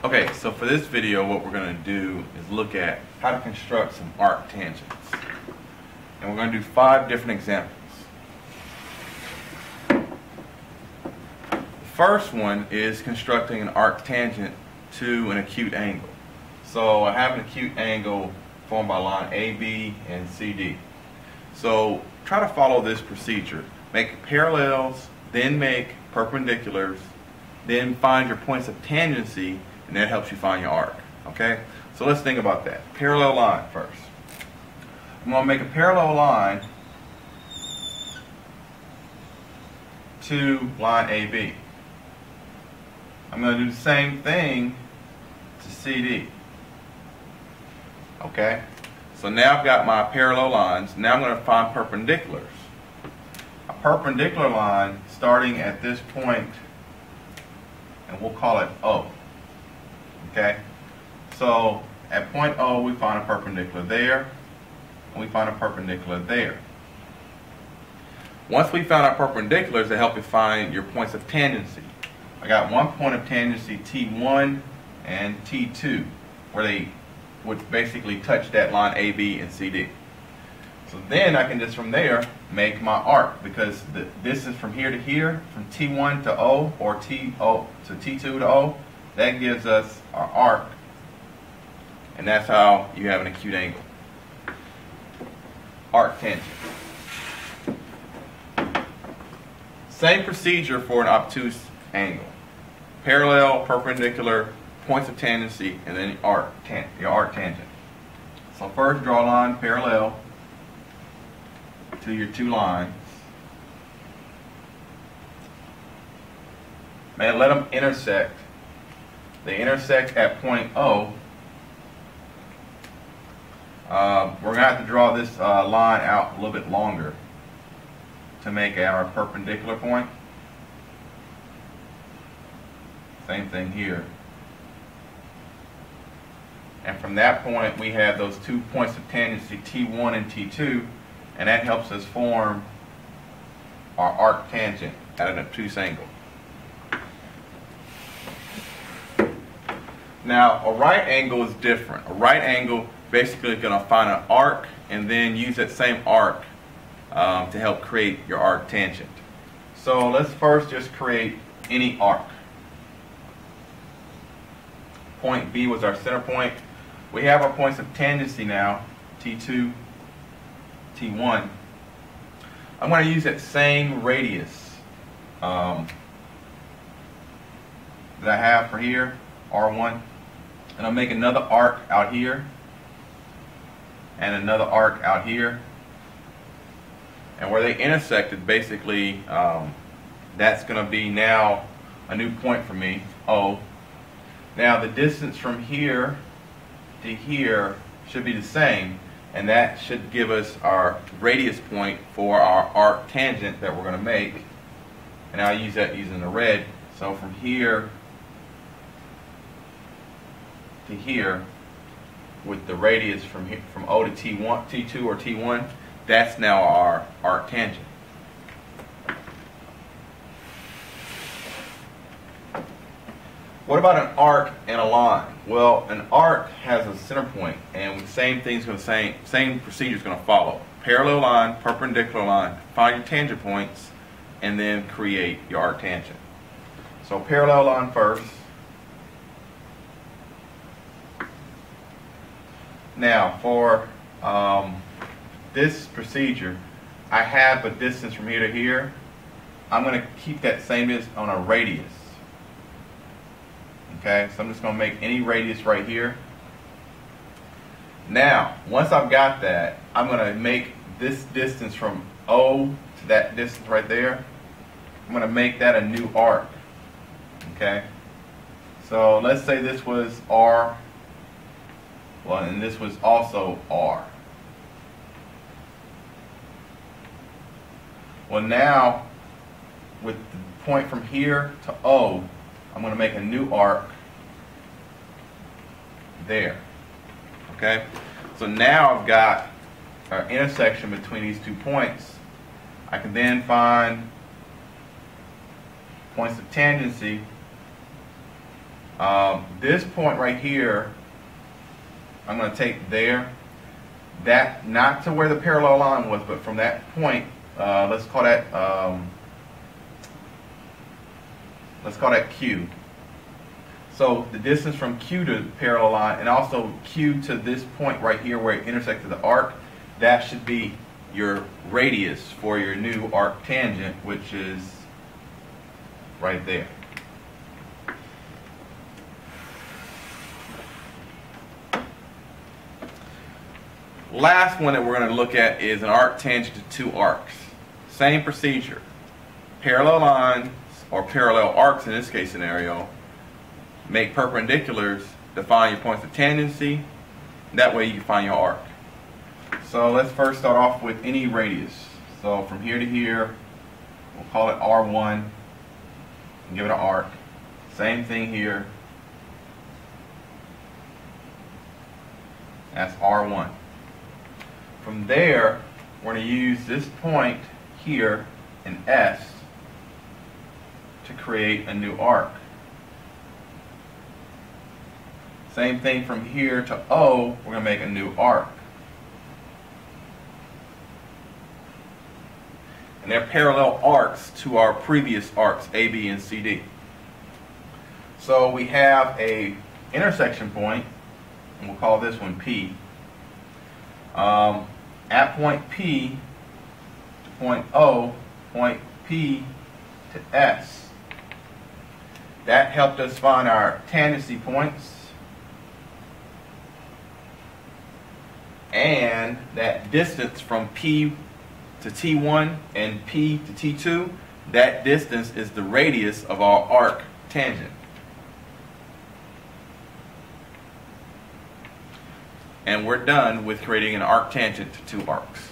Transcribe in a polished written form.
Okay, so for this video what we're going to do is look at how to construct some arc tangents. And we're going to do 5 different examples. The first one is constructing an arc tangent to an acute angle. So I have an acute angle formed by line AB and CD. So try to follow this procedure. Make parallels, then make perpendiculars, then find your points of tangency, and that helps you find your arc. Okay? So let's think about that. Parallel line first. I'm going to make a parallel line to line AB. I'm going to do the same thing to CD. Okay? So now I've got my parallel lines. Now I'm going to find perpendiculars. A perpendicular line starting at this point, and we'll call it O. Okay? So at point O we find a perpendicular there, and we find a perpendicular there. Once we found our perpendiculars, they help you find your points of tangency. I got one point of tangency, T1 and T2, where they would basically touch that line AB and CD. So then I can just from there make my arc, because the distance from here to here, from T1 to O, or TO to T2 to O, that gives us our arc, and that's how you have an acute angle. Arc tangent. Same procedure for an obtuse angle. Parallel, perpendicular, points of tangency, and then your arc tangent. So first draw a line parallel to your two lines. And let them intersect. They intersect at point O. We're going to have to draw this line out a little bit longer to make our perpendicular point. Same thing here. And from that point we have those 2 points of tangency, T1 and T2, and that helps us form our arc tangent at an obtuse angle. Now a right angle is different. A right angle basically is going to find an arc and then use that same arc to help create your arc tangent. So let's first just create any arc. Point B was our center point. We have our points of tangency now, T2, T1. I'm going to use that same radius that I have for here, R1, and I'll make another arc out here and another arc out here. And where they intersected, basically, that's going to be now a new point for me, O. Now the distance from here to here should be the same, and that should give us our radius point for our arc tangent that we're going to make. And I'll use that using the red. So from here to here, with the radius from O to T1, T2 or T1, that's now our arc tangent. What about an arc and a line? Well, an arc has a center point, and the same thing's going to same procedure is going to follow. Parallel line, perpendicular line, find your tangent points, and then create your arc tangent. So parallel line first. Now for this procedure, I have a distance from here to here. I'm going to keep that same as on a radius. Okay, so I'm just going to make any radius right here. Now, once I've got that, I'm going to make this distance from O to that distance right there. I'm going to make that a new arc. Okay, so let's say this was R. Well, and this was also R. Well, now, with the point from here to O, I'm going to make a new arc there. Okay? So now I've got our intersection between these 2 points. I can then find points of tangency This point right here, I'm going to take there, that not to where the parallel line was, but from that point, let's call that Q. So the distance from Q to the parallel line, and also Q to this point right here where it intersected the arc, that should be your radius for your new arc tangent, which is right there. Last one that we're going to look at is an arc tangent to two arcs. Same procedure. Parallel lines, or parallel arcs in this case scenario, make perpendiculars, define your points of tangency. That way you can find your arc. So let's first start off with any radius. So from here to here, we'll call it R1 and give it an arc. Same thing here. That's R1. From there, we're going to use this point here in S to create a new arc. Same thing from here to O, we're going to make a new arc. And they're parallel arcs to our previous arcs, AB and CD. So we have a intersection point, and we'll call this one P. At point P to point O, point P to S. That helped us find our tangency points. And that distance from P to T1 and P to T2, that distance is the radius of our arc tangent. And we're done with creating an arc tangent to two arcs.